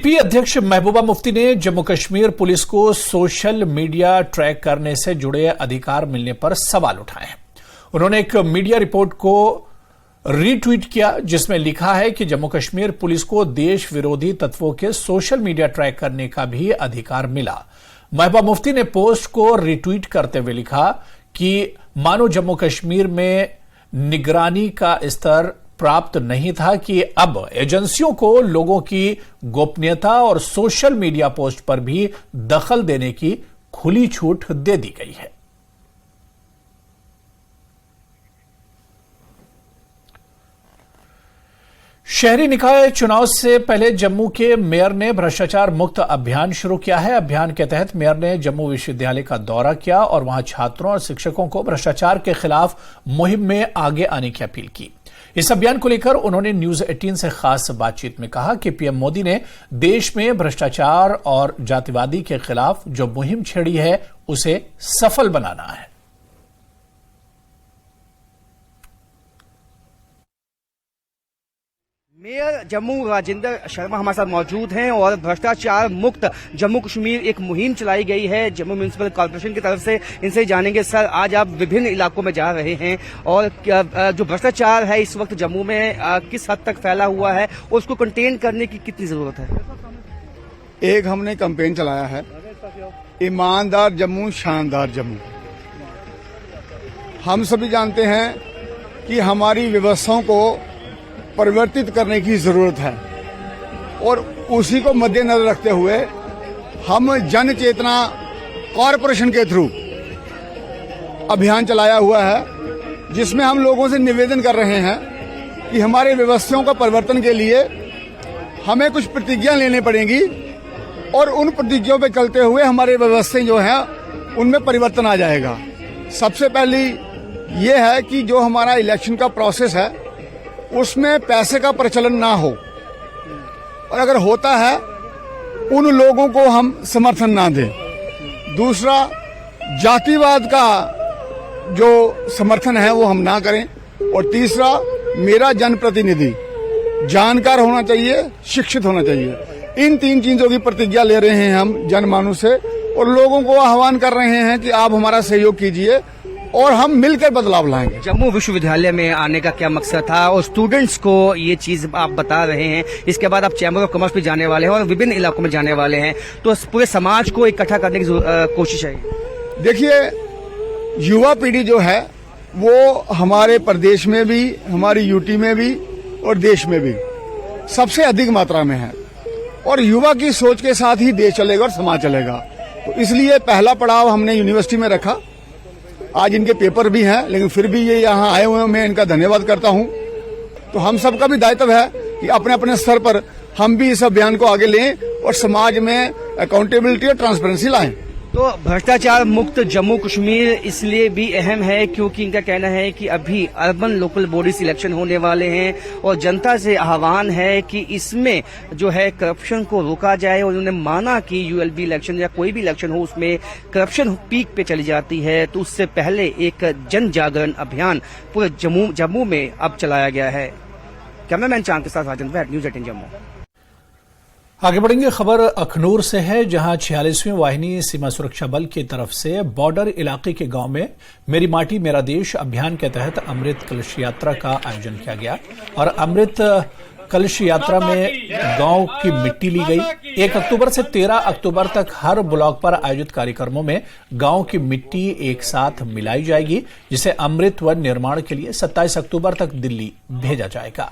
PDP अध्यक्ष महबूबा मुफ्ती ने Jammu Kashmir police को सोशल मीडिया ट्रैक करने से जुड़े अधिकार मिलने पर सवाल उठाए हैं। उन्होंने एक मीडिया रिपोर्ट को रीट्वीट किया जिसमें लिखा है कि जम्मू कश्मीर पुलिस को देश विरोधी तत्वों के सोशल मीडिया ट्रैक करने का भी अधिकार मिला। महबूबा मुफ्ती ने पोस्ट को रीट्वीट करते हुए लिखा कि मानो जम्मू कश्मीर में निगरानी का स्तर प्राप्त नहीं था कि अब एजेंसियों को लोगों की गोपनीयता और सोशल मीडिया पोस्ट पर भी दखल देने की खुली छूट दे दी गई है। शहरी निकाय चुनाव से पहले जम्मू के मेयर ने भ्रष्टाचार मुक्त अभियान शुरू किया है। अभियान के तहत मेयर ने जम्मू विश्वविद्यालय का दौरा किया और वहां छात्रों और शिक्षकों को भ्रष्टाचार के खिलाफ मुहिम में आगे आने की अपील की। इस अभियान को लेकर उन्होंने न्यूज 18 से खास बातचीत में कहा कि पीएम मोदी ने देश में भ्रष्टाचार और जातिवादी के खिलाफ जो मुहिम छेड़ी है उसे सफल बनाना है। मेयर जम्मू राजेंद्र शर्मा हमारे साथ मौजूद हैं और भ्रष्टाचार मुक्त जम्मू कश्मीर एक मुहिम चलाई गई है जम्मू म्युनिसिपल कॉर्पोरेशन की तरफ से। इनसे जानेंगे, सर आज आप विभिन्न इलाकों में जा रहे हैं और जो भ्रष्टाचार है इस वक्त जम्मू में किस हद तक फैला हुआ है और उसको कंटेन करने की कितनी जरूरत है? एक हमने कैंपेन चलाया है, ईमानदार जम्मू शानदार जम्मू। हम सभी जानते हैं कि हमारी व्यवस्थाओं को परिवर्तित करने की जरूरत है और उसी को मद्देनजर रखते हुए हम जन चेतना कॉरपोरेशन के थ्रू अभियान चलाया हुआ है, जिसमें हम लोगों से निवेदन कर रहे हैं कि हमारे व्यवस्थाओं का परिवर्तन के लिए हमें कुछ प्रतिज्ञा लेनी पड़ेगी और उन प्रतिज्ञाओं पे चलते हुए हमारे व्यवस्थाएं जो हैं उनमें परिवर्तन आ जाएगा। सबसे पहली ये है कि जो हमारा इलेक्शन का प्रोसेस है उसमें पैसे का प्रचलन ना हो और अगर होता है उन लोगों को हम समर्थन ना दें। दूसरा, जातिवाद का जो समर्थन है वो हम ना करें। और तीसरा, मेरा जनप्रतिनिधि जानकार होना चाहिए, शिक्षित होना चाहिए। इन तीन चीजों की प्रतिज्ञा ले रहे हैं हम जनमानस से और लोगों को आह्वान कर रहे हैं कि आप हमारा सहयोग कीजिए और हम मिलकर बदलाव लाएंगे। जम्मू विश्वविद्यालय में आने का क्या मकसद था और स्टूडेंट्स को ये चीज आप बता रहे हैं, इसके बाद आप चैम्बर ऑफ कॉमर्स भी जाने वाले हैं और विभिन्न इलाकों में जाने वाले हैं, तो पूरे समाज को इकट्ठा करने की कोशिश है। देखिए, युवा पीढ़ी जो है वो हमारे प्रदेश में भी, हमारी यूटी में भी और देश में भी सबसे अधिक मात्रा में है और युवा की सोच के साथ ही देश चलेगा और समाज चलेगा। तो इसलिए पहला पड़ाव हमने यूनिवर्सिटी में रखा। आज इनके पेपर भी हैं लेकिन फिर भी ये यहाँ आए हुए हैं, मैं इनका धन्यवाद करता हूँ। तो हम सबका भी दायित्व है कि अपने अपने स्तर पर हम भी इस अभियान को आगे लें और समाज में अकाउंटेबिलिटी और ट्रांसपेरेंसी लाएं। तो भ्रष्टाचार मुक्त जम्मू कश्मीर इसलिए भी अहम है क्योंकि इनका कहना है कि अभी अर्बन लोकल बॉडी इलेक्शन होने वाले हैं और जनता से आह्वान है कि इसमें जो है करप्शन को रोका जाए। और उन्होंने माना कि यूएलबी इलेक्शन या कोई भी इलेक्शन हो उसमें करप्शन पीक पे चली जाती है, तो उससे पहले एक जन जागरण अभियान पूरे जम्मू में अब चलाया गया है। कैमरामैन चांद के साथ राजन वैद, न्यूज 18 जम्मू। आगे बढ़ेंगे, खबर अखनूर से है जहां 46वीं वाहिनी सीमा सुरक्षा बल की तरफ से बॉर्डर इलाके के गांव में मेरी माटी मेरा देश अभियान के तहत अमृत कलश यात्रा का आयोजन किया गया और अमृत कलश यात्रा में गांव की मिट्टी ली गई। 1 अक्टूबर से 13 अक्टूबर तक हर ब्लॉक पर आयोजित कार्यक्रमों में गांव की मिट्टी एक साथ मिलाई जाएगी, जिसे अमृत वन निर्माण के लिए 27 अक्टूबर तक दिल्ली भेजा जाएगा।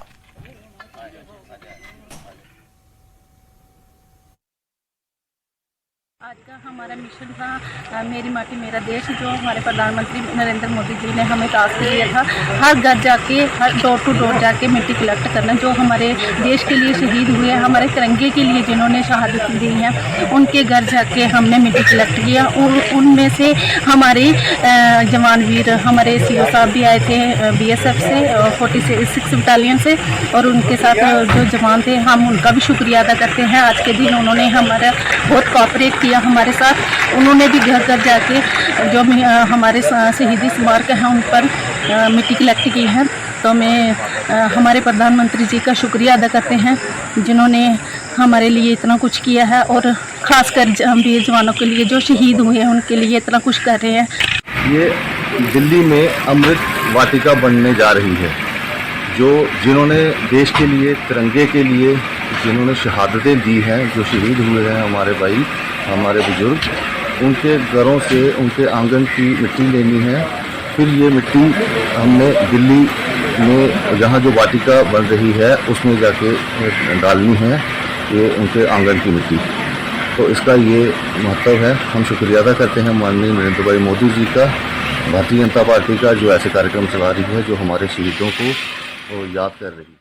आज का हमारा मिशन था मेरी माटी मेरा देश, जो हमारे प्रधानमंत्री नरेंद्र मोदी जी ने हमें टास्क दिया था हर घर जाके, हर डोर टू डोर जाके मिट्टी कलेक्ट करना। जो हमारे देश के लिए शहीद हुए, हमारे तिरंगे के लिए जिन्होंने शहादत दी है, उनके घर जाके हमने मिट्टी कलेक्ट किया। उनमें से हमारे जवान वीर, हमारे सीओ साहब भी आए थे BSF से, 46 बटालियन से, और उनके साथ जो जवान थे हम उनका भी शुक्रिया अदा करते हैं। आज के दिन उन्होंने हमारा बहुत कोऑपरेट किया हमारे साथ। उन्होंने भी घर घर जाके जो हमारे शहीदी स्मारक हैं उन पर मिट्टी कलेक्ट की है। तो मैं हमारे प्रधानमंत्री जी का शुक्रिया अदा करते हैं जिन्होंने हमारे लिए इतना कुछ किया है, और ख़ासकर वीर जवानों के लिए जो शहीद हुए हैं उनके लिए इतना कुछ कर रहे हैं। ये दिल्ली में अमृत वाटिका बनने जा रही है। जिन्होंने देश के लिए, तिरंगे के लिए जिन्होंने शहादतें दी हैं, जो शहीद हुए हैं हमारे भाई, हमारे बुजुर्ग, उनके घरों से, उनके आंगन की मिट्टी लेनी है। फिर ये मिट्टी हमने दिल्ली में जहाँ जो वाटिका बन रही है उसमें जाके डालनी है, ये उनके आंगन की मिट्टी। तो इसका ये महत्व है। हम शुक्रिया अदा करते हैं माननीय नरेंद्र भाई मोदी जी का, भारतीय जनता पार्टी का, जो ऐसे कार्यक्रम चला रही है, जो हमारे शहीदों को याद कर रही है।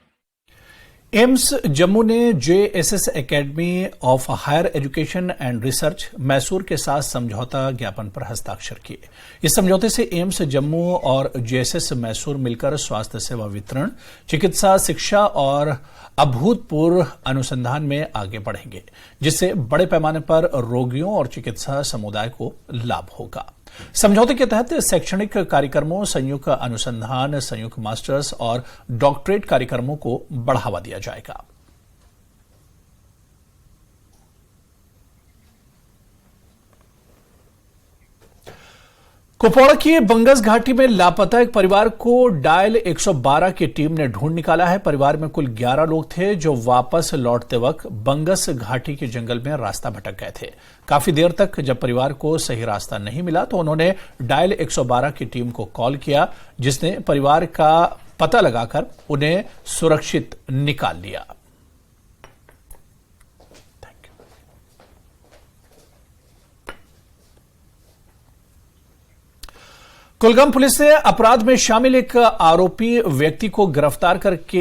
एम्स जम्मू ने JSS academy of higher education and research Mysore के साथ समझौता ज्ञापन पर हस्ताक्षर किए। इस समझौते से एम्स जम्मू और JSS मैसूर मिलकर स्वास्थ्य सेवा वितरण, चिकित्सा शिक्षा और अभूतपूर्व अनुसंधान में आगे बढ़ेंगे, जिससे बड़े पैमाने पर रोगियों और चिकित्सा समुदाय को लाभ होगा। समझौते के तहत शैक्षणिक कार्यक्रमों, संयुक्त अनुसंधान, संयुक्त मास्टर्स और डॉक्टरेट कार्यक्रमों को बढ़ावा दिया जाएगा। कुपवाड़ा की बंगस घाटी में लापता एक परिवार को डायल 112 की टीम ने ढूंढ निकाला है। परिवार में कुल 11 लोग थे जो वापस लौटते वक्त बंगस घाटी के जंगल में रास्ता भटक गए थे। काफी देर तक जब परिवार को सही रास्ता नहीं मिला तो उन्होंने डायल 112 की टीम को कॉल किया, जिसने परिवार का पता लगाकर उन्हें सुरक्षित निकाल लिया। कुलगाम पुलिस ने अपराध में शामिल एक आरोपी व्यक्ति को गिरफ्तार करके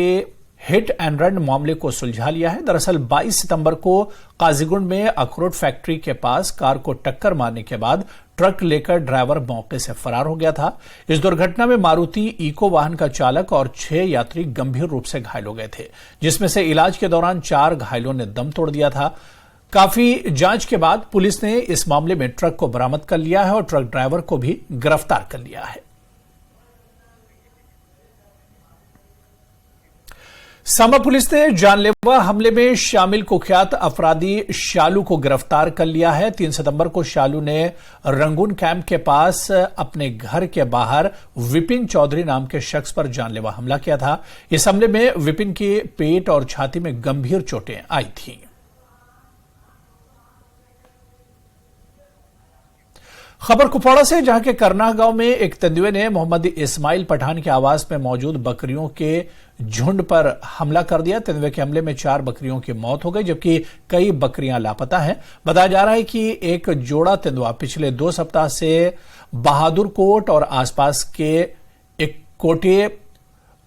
हिट एंड रन मामले को सुलझा लिया है। दरअसल 22 सितंबर को काजीगुंड में अखरोट फैक्ट्री के पास कार को टक्कर मारने के बाद ट्रक लेकर ड्राइवर मौके से फरार हो गया था। इस दुर्घटना में मारुति इको वाहन का चालक और 6 यात्री गंभीर रूप से घायल हो गए थे, जिसमें से इलाज के दौरान 4 घायलों ने दम तोड़ दिया था। काफी जांच के बाद पुलिस ने इस मामले में ट्रक को बरामद कर लिया है और ट्रक ड्राइवर को भी गिरफ्तार कर लिया है। सांबा पुलिस ने जानलेवा हमले में शामिल कुख्यात अपराधी शालू को गिरफ्तार कर लिया है। 3 सितंबर को शालू ने रंगून कैंप के पास अपने घर के बाहर विपिन चौधरी नाम के शख्स पर जानलेवा हमला किया था। इस हमले में विपिन के पेट और छाती में गंभीर चोटें आई थीं। खबर कुपवाड़ा से, जहां के करनाह गांव में एक तेंदुए ने मोहम्मद इस्माइल पठान के आवास में मौजूद बकरियों के झुंड पर हमला कर दिया। तेंदुए के हमले में 4 बकरियों की मौत हो गई, जबकि कई बकरियां लापता हैं। बताया जा रहा है कि एक जोड़ा तेंदुआ पिछले 2 सप्ताह से बहादुरकोट और आसपास के एक कोटे,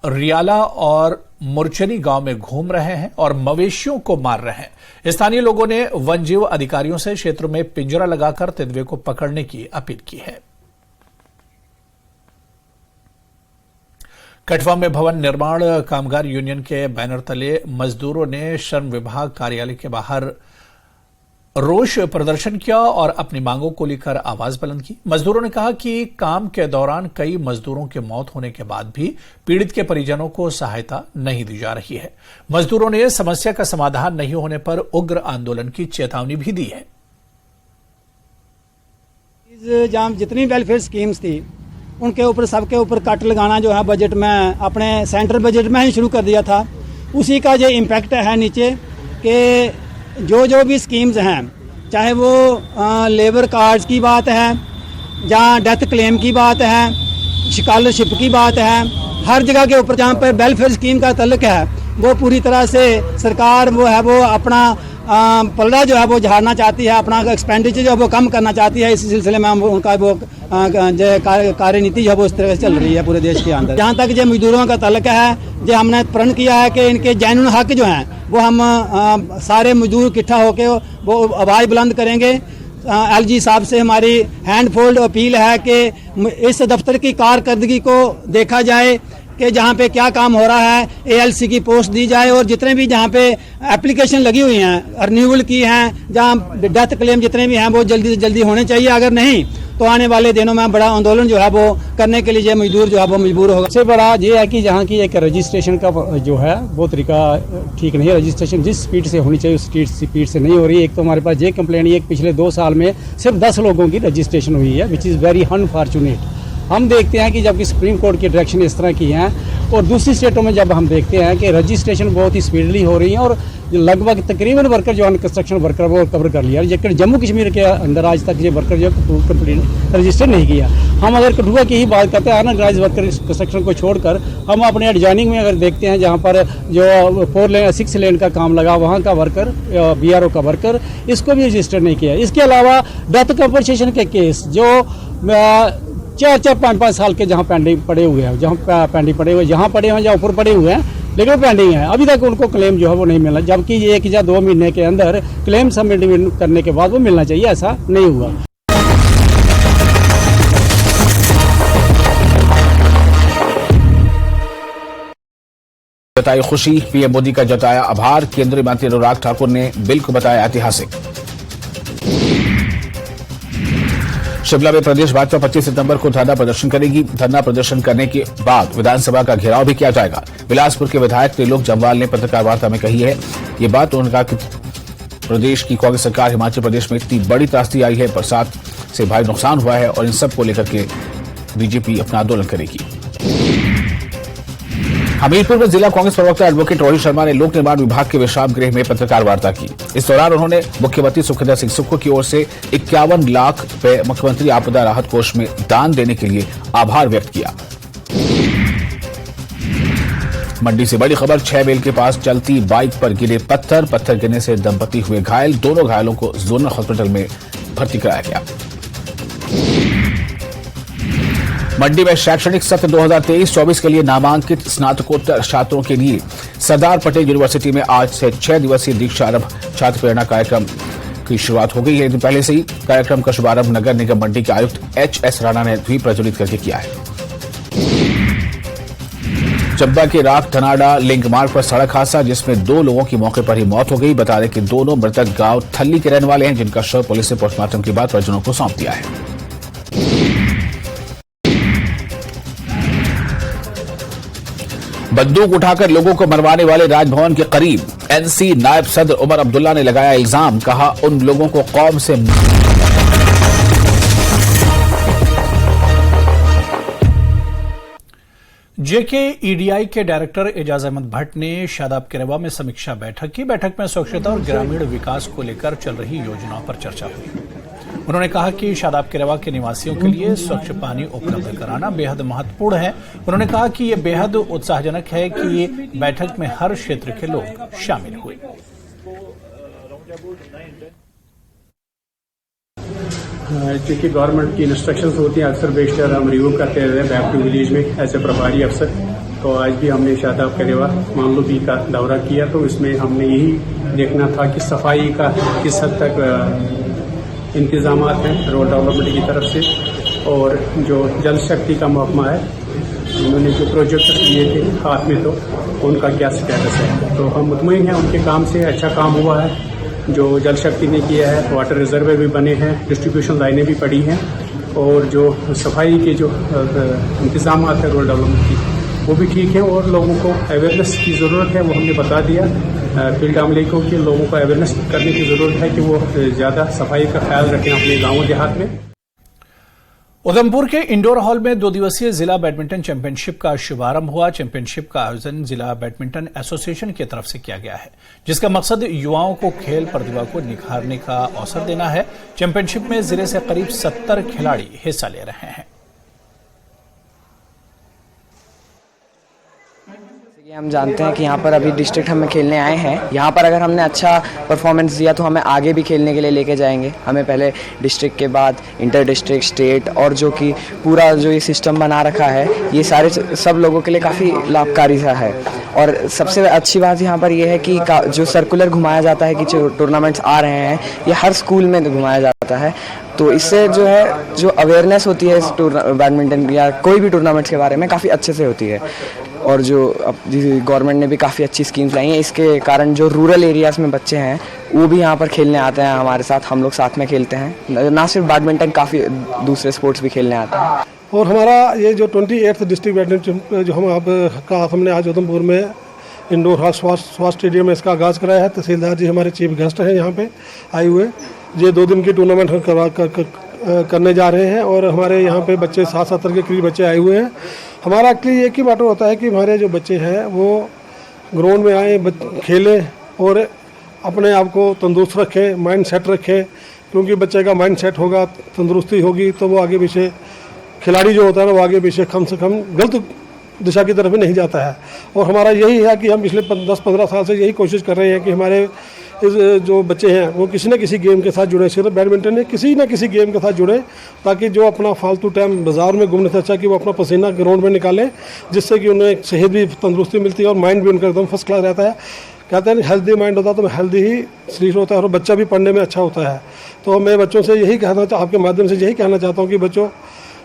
रियाला और मुरचनी गांव में घूम रहे हैं और मवेशियों को मार रहे हैं। स्थानीय लोगों ने वन जीव अधिकारियों से क्षेत्र में पिंजरा लगाकर तेंदुए को पकड़ने की अपील की है। कठवा में भवन निर्माण कामगार यूनियन के बैनर तले मजदूरों ने श्रम विभाग कार्यालय के बाहर रोष प्रदर्शन किया और अपनी मांगों को लेकर आवाज बुलंद की। मजदूरों ने कहा कि काम के दौरान कई मजदूरों की मौत होने के बाद भी पीड़ित के परिजनों को सहायता नहीं दी जा रही है। मजदूरों ने समस्या का समाधान नहीं होने पर उग्र आंदोलन की चेतावनी भी दी है। जहाँ जितनी वेलफेयर स्कीम्स थी उनके ऊपर, सबके ऊपर कट लगाना जो है बजट में, अपने सेंट्रल बजट में ही शुरू कर दिया था। उसी का जो इम्पैक्ट है नीचे कि जो भी स्कीम्स हैं, चाहे वो लेबर कार्ड्स की बात है, जहाँ डेथ क्लेम की बात है, स्कॉलरशिप की बात है, हर जगह के ऊपर जहाँ पर वेलफेयर स्कीम का तल्लुक है वो पूरी तरह से सरकार वो अपना पलड़ा जो है वो झाड़ना चाहती है, अपना एक्सपेंडिचर जो है वो कम करना चाहती है। इस सिलसिले में उनका वो कार्यनीति जो है वो इस तरह से चल रही है पूरे देश के अंदर। जहाँ तक जो मजदूरों का तल्लुक है, जो हमने प्रण किया है कि इनके जेन्युइन हक जो हैं वो हम सारे मजदूर इकट्ठा होकर वो आवाज़ बुलंद करेंगे। LG साहब से हमारी हैंड फोल्ड अपील है कि इस दफ्तर की कारकर्दगी को देखा जाए, कि जहाँ पे क्या काम हो रहा है ALC की पोस्ट दी जाए, और जितने भी जहाँ पे एप्लीकेशन लगी हुई हैं रिन्यूअल की हैं, जहाँ डेथ क्लेम जितने भी हैं वो जल्दी से जल्दी होने चाहिए। अगर नहीं तो आने वाले दिनों में बड़ा आंदोलन जो है वो करने के लिए मजदूर जो है वो मजबूर होगा। सबसे बड़ा ये है कि जहाँ की एक रजिस्ट्रेशन का जो है वो तरीका ठीक नहीं है। रजिस्ट्रेशन जिस स्पीड से होनी चाहिए उस स्पीड से नहीं हो रही है। एक तो हमारे पास ये कंप्लेंट है कि पिछले 2 साल में सिर्फ 10 लोगों की रजिस्ट्रेशन हुई है, विच इज़ वेरी अनफॉर्चुनेट। हम देखते हैं कि जबकि सुप्रीम कोर्ट की डायरेक्शन इस तरह की हैं, और दूसरी स्टेटों में जब हम देखते हैं कि रजिस्ट्रेशन बहुत ही स्पीडली हो रही है और लगभग तकरीबन वर्कर जो है कंस्ट्रक्शन वर्कर वो कवर कर लिया, लेकिन जम्मू कश्मीर के अंदर आज तक ये वर्कर जो है कंप्लीट रजिस्टर नहीं किया। हम अगर कठुआ की ही बात करते हैं, अनऑर्गेनाइज्ड वर्कर कंस्ट्रक्शन को छोड़कर हम अपने एडजॉइनिंग में अगर देखते हैं जहाँ पर जो 6 लेन का काम लगा वहाँ का वर्कर BRO का वर्कर इसको भी रजिस्टर नहीं किया। इसके अलावा डेथ कंपनसेशन के केस जो 4-5 साल के जहाँ पेंडिंग पड़े हुए हैं, जहाँ पेंडिंग पड़े हुए जहाँ पड़े हुए हैं, जहाँ ऊपर पड़े हुए हैं लेकिन पेंडिंग है, अभी तक उनको क्लेम जो है वो नहीं मिला, जबकि 1 या 2 महीने के अंदर क्लेम सबमिट करने के बाद वो मिलना चाहिए, ऐसा नहीं हुआ। जताई खुशी, पीएम मोदी का जताया आभार। केंद्रीय मंत्री अनुराग ठाकुर ने बिल को बताया ऐतिहासिक। शिमला में प्रदेश भाजपा 25 सितंबर को धरना प्रदर्शन करेगी। धरना प्रदर्शन करने के बाद विधानसभा का घेराव भी किया जाएगा। बिलासपुर के विधायक त्रिलोक जम्वाल ने पत्रकार वार्ता में कही है। ये बात उन्होंने कहा कि प्रदेश की कांग्रेस सरकार हिमाचल प्रदेश में इतनी बड़ी त्रासदी आई है, बरसात से भारी नुकसान हुआ है और इन सब को लेकर के बीजेपी अपना आंदोलन करेगी। हमीरपुर में जिला कांग्रेस प्रवक्ता एडवोकेट रोहित शर्मा ने लोक निर्माण विभाग के विश्राम गृह में पत्रकार वार्ता की। इस दौरान उन्होंने मुख्यमंत्री सुखविंदर सिंह सुक्खू की ओर से 51 लाख रुपए मुख्यमंत्री आपदा राहत कोष में दान देने के लिए आभार व्यक्त किया। मंडी से बड़ी खबर, 6 मील के पास चलती बाइक पर गिरे पत्थर गिरने से दंपति हुए घायल। दोनों घायलों को जोनल हॉस्पिटल में भर्ती कराया गया। मंडी में शैक्षणिक सत्र 2023-24 के लिए नामांकित स्नातकोत्तर छात्रों के लिए सरदार पटेल यूनिवर्सिटी में आज से 6 दिवसीय दीक्षारंभ छात्र प्रेरणा कार्यक्रम की शुरुआत हो गई है। एक दिन पहले से ही कार्यक्रम का शुभारंभ नगर निगम मंडी के आयुक्त HS राणा ने द्वीप प्रज्वलित करके किया है। चंबा के राख धनाडा लिंक मार्ग पर सड़क हादसा, जिसमें 2 लोगों की मौके पर ही मौत हो गई। बता दें कि दोनों मृतक गांव थल्ली के रहने वाले हैं, जिनका शव पुलिस ने पोस्टमार्टम के बाद परिजनों को सौंप दिया है। बंदूक उठाकर लोगों को मरवाने वाले राजभवन के करीब NC नायब सदर उमर अब्दुल्ला ने लगाया इल्जाम। कहा, उन लोगों को कौम से JKEDI के डायरेक्टर एजाज अहमद भट्ट ने शादाब केरवा में समीक्षा बैठक की। बैठक में स्वच्छता और ग्रामीण विकास को लेकर चल रही योजनाओं पर चर्चा हुई। उन्होंने कहा कि शादाब केरवा के निवासियों के लिए स्वच्छ पानी उपलब्ध कराना बेहद महत्वपूर्ण है। उन्होंने कहा कि ये बेहद उत्साहजनक है कि बैठक में हर क्षेत्र के लोग शामिल हुए। चूँकि गवर्नमेंट की इंस्ट्रक्शंस होती हैं, अक्सर बेशतर हम रिव्यू करते रहते हैं बैक टू विलेज में एज ए प्रभारी अफसर। तो आज भी हमने शादाब केरवा मानलूबी का दौरा किया, तो इसमें हमने यही देखना था कि सफाई का किस हद तक इंतजामात हैं रोड डेवलपमेंट की तरफ से, और जो जल शक्ति का महकमा है उन्होंने जो प्रोजेक्ट लिए थे हाथ में, तो उनका क्या स्टेटस है। तो हम मुतमईन हैं उनके काम से, अच्छा काम हुआ है। जो जल शक्ति ने किया है, वाटर रिजर्वे भी बने हैं, डिस्ट्रीब्यूशन लाइनें भी पड़ी हैं, और जो सफाई के जो इंतजाम है रोड डेवलपमेंट की वो भी ठीक है। और लोगों को अवेयरनेस की ज़रूरत है, वो हमने बता दिया फील्ड अमले को कि लोगों को अवेयरनेस करने की ज़रूरत है कि वो ज़्यादा सफाई का ख्याल रखें अपने गाँव देहात में। उधमपुर के इंडोर हॉल में 2 दिवसीय जिला बैडमिंटन चैंपियनशिप का शुभारंभ हुआ। चैंपियनशिप का आयोजन जिला बैडमिंटन एसोसिएशन की तरफ से किया गया है, जिसका मकसद युवाओं को खेल प्रतिभा को निखारने का अवसर देना है। चैंपियनशिप में जिले से करीब 70 खिलाड़ी हिस्सा ले रहे हैं। हम जानते हैं कि यहाँ पर अभी डिस्ट्रिक्ट हमें खेलने आए हैं। यहाँ पर अगर हमने अच्छा परफॉर्मेंस दिया तो हमें आगे भी खेलने के लिए लेके जाएंगे। हमें पहले डिस्ट्रिक्ट के बाद इंटर डिस्ट्रिक्ट, स्टेट और जो कि पूरा जो ये सिस्टम बना रखा है ये सारे सब लोगों के लिए काफ़ी लाभकारी सा है। और सबसे अच्छी बात यहाँ पर ये है कि जो सर्कुलर घुमाया जाता है कि जो टूर्नामेंट्स आ रहे हैं ये हर स्कूल में घुमाया जाता है, तो इससे जो है जो अवेयरनेस होती है इस बैडमिंटन या कोई भी टूर्नामेंट्स के बारे में काफ़ी अच्छे से होती है। और जो अब गवर्नमेंट ने भी काफ़ी अच्छी स्कीम्स लाई हैं, इसके कारण जो रूरल एरियाज़ में बच्चे हैं वो भी यहाँ पर खेलने आते हैं हमारे साथ, हम लोग साथ में खेलते हैं। ना सिर्फ बैडमिंटन, काफ़ी दूसरे स्पोर्ट्स भी खेलने आते हैं। और हमारा ये जो 28th डिस्ट्रिक्ट बैडमिंटन जो हमने आज उधमपुर में इंडोर हॉल स्वास्थ्य स्टेडियम में इसका आगाज़ कराया है। तहसीलदार जी हमारे चीफ गेस्ट हैं यहाँ पे आए हुए। ये 2 दिन की टूर्नामेंट करने जा रहे हैं और हमारे यहाँ पे बच्चे 70 के करीब बच्चे आए हुए हैं। हमारा एक्चुअली एक ही मैटर होता है कि हमारे जो बच्चे हैं वो ग्राउंड में आए, खेलें और अपने आप को तंदुरुस्त रखें, माइंड सेट रखें, क्योंकि बच्चे का माइंड सेट होगा, तंदुरुस्ती होगी तो वो आगे पीछे खिलाड़ी जो होता है ना वो आगे पीछे कम से कम गलत दिशा की तरफ भी नहीं जाता है। और हमारा यही है कि हम पिछले 10-15 साल से यही कोशिश कर रहे हैं कि हमारे इस जो बच्चे हैं वो किसी न किसी गेम के साथ जुड़े, सिर्फ बैडमिंटन में किसी न किसी गेम के साथ जुड़े, ताकि जो अपना फालतू टाइम बाजार में घूमने से अच्छा कि वो अपना पसीना ग्राउंड में निकालें, जिससे कि उन्हें सेहत भी तंदुरुस्ती मिलती है और माइंड भी उनका एकदम फर्स्ट क्लास रहता है। कहते हैं हेल्दी माइंड होता है तो हेल्दी ही शरीर होता है और बच्चा भी पढ़ने में अच्छा होता है। तो मैं बच्चों से यही कहना आपके माध्यम से यही कहना चाहता हूँ कि बच्चों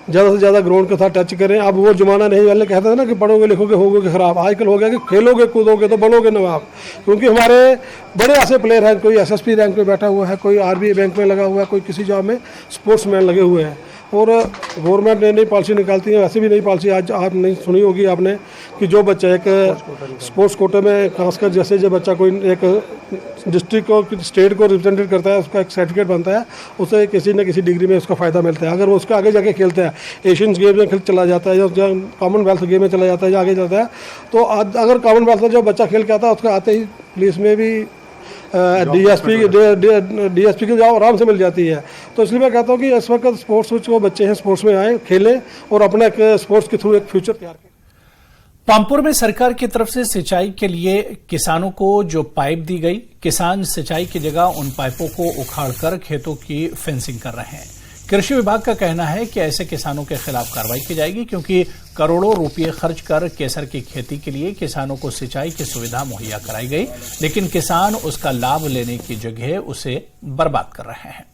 ज़्यादा से ज़्यादा ग्राउंड के साथ टच करें। अब वो ज़माना नहीं, पहले कहते थे ना कि पढ़ोगे लिखोगे होगे खराब, आजकल हो गया कि खेलोगे कूदोगे तो बनोगे नवाब। क्योंकि हमारे बड़े ऐसे प्लेयर हैं, कोई एसएसपी रैंक पे बैठा हुआ है, कोई आरबीआई बैंक में लगा हुआ है, कोई किसी जॉब में स्पोर्ट्समैन लगे हुए हैं। और गवर्नमेंट ने नई पॉलिसी निकालती है, वैसे भी नई पॉलिसी आज आप नहीं सुनी होगी आपने कि जो बच्चा एक स्पोर्ट्स कोटे में खासकर जैसे जो बच्चा कोई एक डिस्ट्रिक्ट को स्टेट को रिप्रेजेंटेट करता है, उसका एक सर्टिफिकेट बनता है, उसे किसी न किसी डिग्री में उसका फ़ायदा मिलता है। अगर वो उसका आगे जाके खेलता है, एशियन गेम में चला जाता है या कॉमनवेल्थ गेम में चला जाता है या आगे जाता है, तो अगर कॉमनवेल्थ में जो बच्चा खेल के आता है उसका आते ही पुलिस में भी डीएसपी की जॉब आराम से मिल जाती है। तो इसलिए मैं कहता हूँ कि इस वक्त स्पोर्ट्स जो बच्चे हैं स्पोर्ट्स में आए, खेलें और अपना स्पोर्ट्स के थ्रू एक फ्यूचर तैयार करें। पामपुर में सरकार की तरफ से सिंचाई के लिए किसानों को जो पाइप दी गई, किसान सिंचाई की जगह उन पाइपों को उखाड़कर खेतों की फेंसिंग कर रहे हैं। कृषि विभाग का कहना है कि ऐसे किसानों के खिलाफ कार्रवाई की जाएगी, क्योंकि करोड़ों रुपए खर्च कर केसर की खेती के लिए किसानों को सिंचाई की सुविधा मुहैया कराई गई, लेकिन किसान उसका लाभ लेने की जगह उसे बर्बाद कर रहे हैं।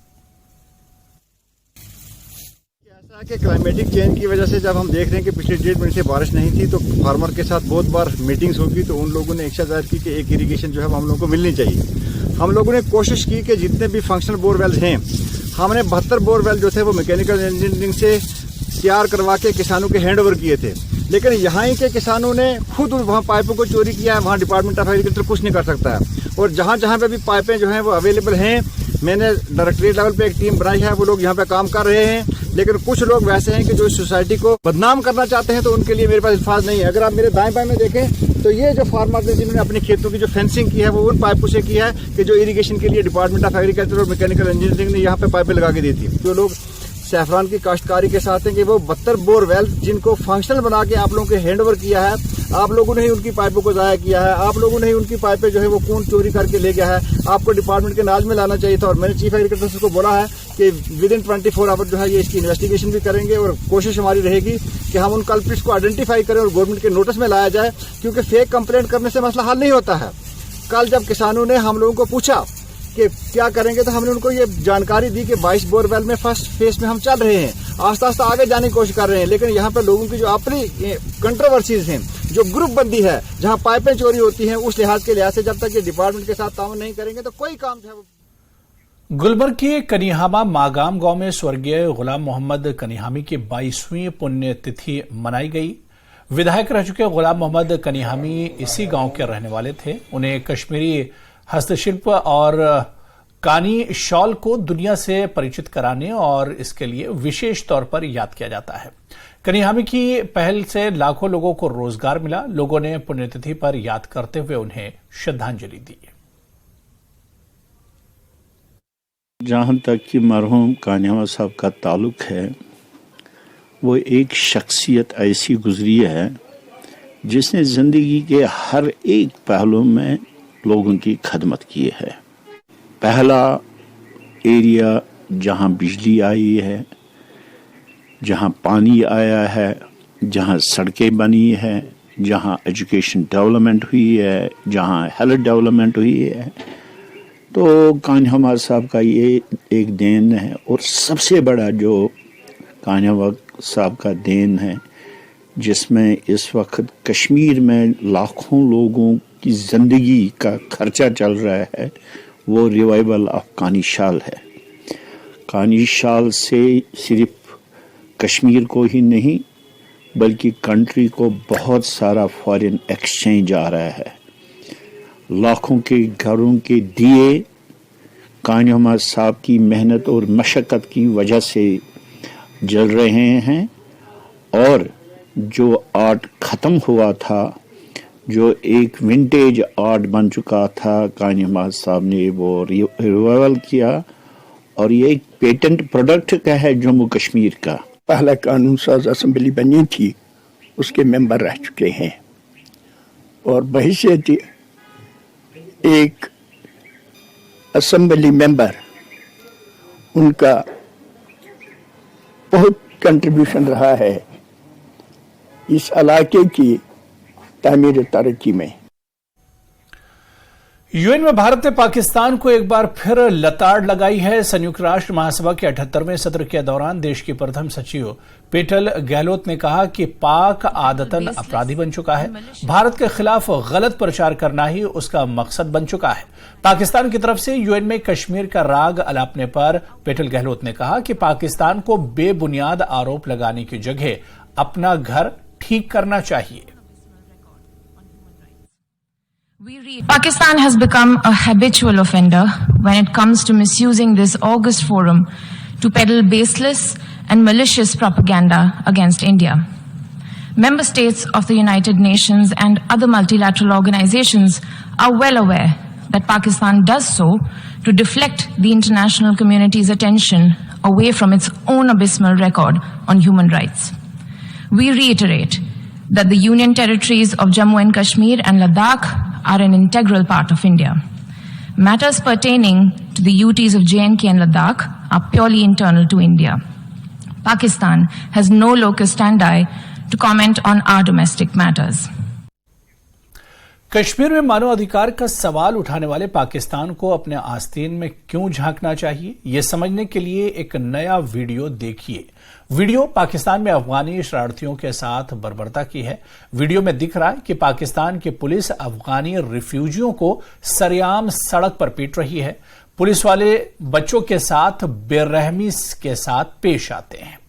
कि क्लाइमेटिक चेंज की वजह से जब हम देख रहे हैं कि पिछले 1.5 महीने से बारिश नहीं थी, तो फार्मर के साथ बहुत बार मीटिंग्स होगी, तो उन लोगों ने इच्छा जाहिर की कि एक इरिगेशन जो है वो हम लोगों को मिलनी चाहिए। हम लोगों ने कोशिश की कि जितने भी फंक्शनल बोरवेल्स हैं, हमने 72 बोरवेल जो थे वो मैकेनिकल इंजीनियरिंग से तैयार करवा के किसानों के हैंड ओवर किए थे, लेकिन यहाँ के किसानों ने खुद वहाँ पाइपों को चोरी किया है। वहाँ डिपार्टमेंट ऑफ एग्रीकल्चर कुछ नहीं कर सकता है। और जहाँ जहाँ पे भी पाइपें जो हैं वो अवेलेबल हैं, मैंने डायरेक्टरेट लेवल पे एक टीम बनाई है, वो लोग यहाँ पे काम कर रहे हैं। लेकिन कुछ लोग वैसे हैं कि जो इस सोसाइटी को बदनाम करना चाहते हैं, तो उनके लिए मेरे पास अल्फाज नहीं है। अगर आप मेरे दाएं बाएं में देखें तो ये जो फार्मर्स हैं जिन्होंने अपने खेतों की जो फेंसिंग की है वो उन पाइपों से की है कि जो इरिगेशन के लिए डिपार्टमेंट ऑफ एग्रीकल्चर और मैकेनिकल इंजीनियरिंग ने यहाँ पे पाइपें लगा के दी थी। जो लोग सैफरान की काश्तकारी के साथ हैं कि वो 72 बोरवेल जिनको फंक्शनल बना के आप लोगों के हैंड ओवर किया है, आप लोगों ने ही उनकी पाइपों को ज़ाया किया है, आप लोगों ने ही उनकी पाइपें जो है वो कौन चोरी करके ले गया है, आपको डिपार्टमेंट के नाज में लाना चाहिए था। और मैंने चीफ एग्रीकल्चर को बोला है कि विद इन 24 आवर जो है ये इसकी इन्वेस्टिगेशन भी करेंगे और कोशिश हमारी रहेगी कि हम उन कल्प्रिट्स को आइडेंटिफाई करें और गवर्नमेंट के नोटिस में लाया जाए, क्योंकि फेक कंप्लेंट करने से मसला हल नहीं होता है। कल जब किसानों ने हम लोगों को पूछा कि क्या करेंगे, तो हमने उनको ये जानकारी दी कि 22 बोरवेल में फर्स्ट फेज में हम चल रहे हैं, आस्ता आस्ता आगे जाने की कोशिश कर रहे हैं। लेकिन यहाँ पर लोगों की जो अपनी कंट्रोवर्सीज हैं, जो ग्रुप बंदी है, जहाँ पाइपें चोरी होती हैं, उस लिहाज के लिहाज से जब तक ये डिपार्टमेंट के साथ ताउन नहीं करेंगे तो कोई काम जो है वो। गुलबर्ग के कनिहामा मागाम गांव में स्वर्गीय गुलाम मोहम्मद कनिहामी की 22वीं पुण्यतिथि मनाई गई। विधायक रह चुके गुलाम मोहम्मद कनिहामी इसी गांव के रहने वाले थे। उन्हें कश्मीरी हस्तशिल्प और कानी शॉल को दुनिया से परिचित कराने और इसके लिए विशेष तौर पर याद किया जाता है। कनिहामी की पहल से लाखों लोगों को रोजगार मिला। लोगों ने पुण्यतिथि पर याद करते हुए उन्हें श्रद्धांजलि दी। जहाँ तक कि मरहूम कानिहामा साहब का ताल्लुक है, वो एक शख्सियत ऐसी गुजरी है जिसने ज़िंदगी के हर एक पहलू में लोगों की खदमत की है। पहला एरिया जहां बिजली आई है, जहां पानी आया है, जहां सड़कें बनी है, जहां एजुकेशन डेवलपमेंट हुई है, जहां हेल्थ डेवलपमेंट हुई है, तो कान्हा साहब का ये एक देन है। और सबसे बड़ा जो कान्हा साहब का देन है, जिसमें इस वक्त कश्मीर में लाखों लोगों की ज़िंदगी का खर्चा चल रहा है, वो रिवाइवल ऑफ कानी शाल है। कानी शाल से सिर्फ कश्मीर को ही नहीं बल्कि कंट्री को बहुत सारा फॉरेन एक्सचेंज आ रहा है। लाखों के घरों के दिए कान्हा साहब की मेहनत और मशक्क़त की वजह से जल रहे हैं। और जो आर्ट ख़त्म हुआ था, जो एक विंटेज आर्ट बन चुका था, कान्हा साहब ने वो रिवाइवल किया और ये एक पेटेंट प्रोडक्ट का है जम्मू कश्मीर का। पहला कानून साज असेंबली बनी थी, उसके मेंबर रह चुके हैं और बहैसियत एक असेंबली मेंबर उनका बहुत कंट्रीब्यूशन रहा है इस इलाके की तामीर तरक्की में। यूएन में भारत ने पाकिस्तान को एक बार फिर लताड़ लगाई है। संयुक्त राष्ट्र महासभा के 78वें सत्र के दौरान देश की प्रथम सचिव पेटल गहलोत ने कहा कि पाक आदतन अपराधी बन चुका है। भारत के खिलाफ गलत प्रचार करना ही उसका मकसद बन चुका है। पाकिस्तान की तरफ से यूएन में कश्मीर का राग अलापने पर पेटल गहलोत ने कहा कि पाकिस्तान को बेबुनियाद आरोप लगाने की जगह अपना घर ठीक करना चाहिए। Pakistan has become a habitual offender when it comes to misusing this august forum to peddle baseless and malicious propaganda against India. Member states of the United Nations and other multilateral organizations are well aware that Pakistan does so to deflect the international community's attention away from its own abysmal record on human rights. We reiterate that the Union territories of Jammu and Kashmir and Ladakh are an integral part of India. Matters pertaining to the UTs of J&K and Ladakh are purely internal to India. Pakistan has no locus standi to comment on our domestic matters. Kashmir में मानव अधिकार का सवाल उठाने वाले पाकिस्तान को अपने आस्तीन में क्यों झांकना चाहिए, यह समझने के लिए एक नया वीडियो देखिए। वीडियो पाकिस्तान में अफगानी शरणार्थियों के साथ बर्बरता की है। वीडियो में दिख रहा है कि पाकिस्तान की पुलिस अफगानी रिफ्यूजियों को सरेआम सड़क पर पीट रही है। पुलिस वाले बच्चों के साथ बेरहमी के साथ पेश आते हैं।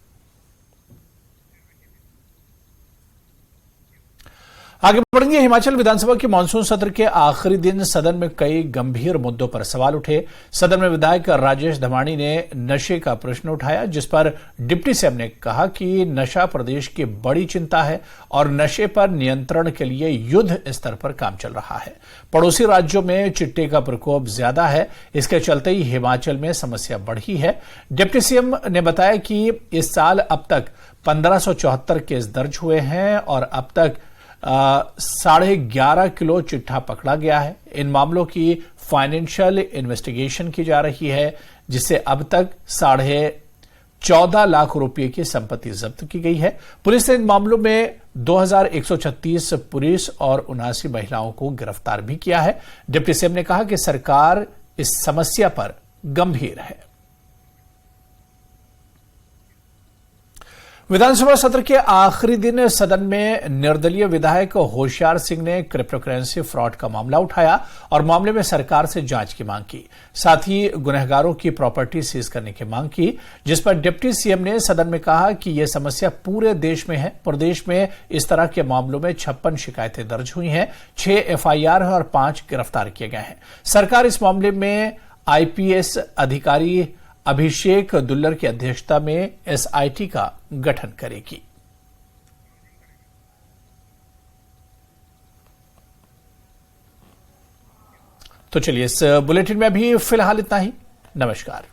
आगे बढ़ेंगे। हिमाचल विधानसभा के मानसून सत्र के आखिरी दिन सदन में कई गंभीर मुद्दों पर सवाल उठे। सदन में विधायक राजेश धमाणी ने नशे का प्रश्न उठाया, जिस पर डिप्टी सीएम ने कहा कि नशा प्रदेश की बड़ी चिंता है और नशे पर नियंत्रण के लिए युद्ध स्तर पर काम चल रहा है। पड़ोसी राज्यों में चिट्टे का प्रकोप ज्यादा है, इसके चलते ही हिमाचल में समस्या बढ़ी है। डिप्टी सीएम ने बताया कि इस साल अब तक 1574 केस दर्ज हुए हैं और अब तक 11.5 किलो चिट्ठा पकड़ा गया है। इन मामलों की फाइनेंशियल इन्वेस्टिगेशन की जा रही है, जिससे अब तक 14.5 लाख रुपए की संपत्ति जब्त की गई है। पुलिस ने इन मामलों में 2136 पुरुष और 79 महिलाओं को गिरफ्तार भी किया है। डिप्टी सीएम ने कहा कि सरकार इस समस्या पर गंभीर है। विधानसभा सत्र के आखिरी दिन सदन में निर्दलीय विधायक होशियार सिंह ने क्रिप्टो करेंसी फ्रॉड का मामला उठाया और मामले में सरकार से जांच की मांग की। साथ ही गुनहगारों की प्रॉपर्टी सीज करने की मांग की, जिस पर डिप्टी सीएम ने सदन में कहा कि यह समस्या पूरे देश में है। प्रदेश में इस तरह के मामलों में 56 शिकायतें दर्ज हुई हैं, 6 एफआईआर और 5 गिरफ्तार किए गए हैं। सरकार इस मामले में आईपीएस अधिकारी अभिषेक दुल्लर की अध्यक्षता में एसआईटी का गठन करेगी। तो चलिए, इस बुलेटिन में भी फिलहाल इतना ही। नमस्कार।